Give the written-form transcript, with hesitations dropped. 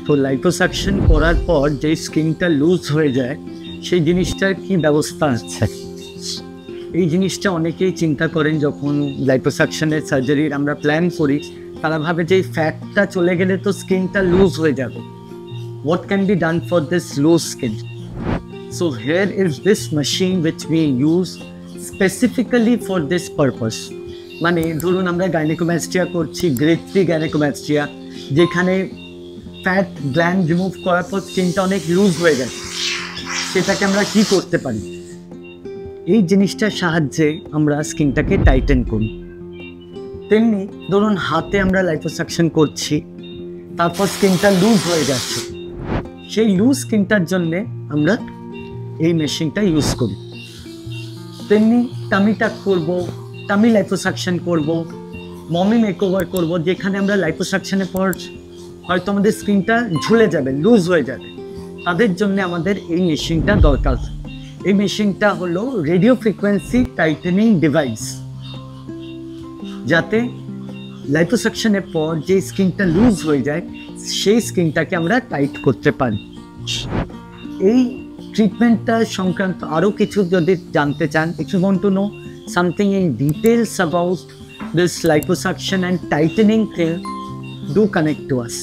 তো লাইপোসাকশন করার পর যে স্কিনটা লুজ হয়ে যায় সেই জিনিসটার কি ব্যবস্থা আছে? এই জিনিসটা অনেকেই চিন্তা করেন যখন লাইপোসাকশনের সার্জারির আমরা প্ল্যান করি, তারা ভাবে যে ফ্যাটটা চলে গেলে তো স্কিনটা লুজ হয়ে যাবে। What can be done for this loose skin? So here is this machine which we use specifically for this purpose. মানে ধরুন আমরা গাইনেকোম্যাস্ট্রিয়া করছি, গ্রেড 3 গাইনেকোম্যাস্ট্রিয়া, যেখানে ফ্যাট গ্ল্যান্ড রিমুভ করার পর স্কিনটা অনেক লুজ হয়ে গেছে, সেটাকে আমরা কি করতে পারি? এই জিনিসটার সাহায্যে আমরা স্কিনটাকে টাইটেন করি। তেমনি ধরুন হাতে আমরা লাইপোসাকশন করছি, তারপর স্কিনটা লুজ হয়ে যাচ্ছে, সেই লুজ স্কিনটার জন্যে আমরা এই মেশিনটা ইউজ করি। তেমনি টামিটা করব, টামি লাইপোসাকশন করব, মমি মেকওভার করব, যেখানে আমরা লাইপোসাকশনের পর হয়তো আমাদের স্কিনটা ঝুলে যাবে, লুজ হয়ে যাবে, তাদের জন্য আমাদের এই মেশিনটা দরকার। এই মেশিনটা হলো রেডিও ফ্রিকোয়েন্সি টাইটেনিং ডিভাইস, যাতে লাইপোসাকশনের পর যে স্কিনটা লুজ হয়ে যায় সেই স্কিনটাকে আমরা টাইট করতে পারি। এই ট্রিটমেন্টটা সংক্রান্ত আরও কিছু যদি জানতে চান, if you want to know something in details about this liposuction and tightening thing, do connect to us.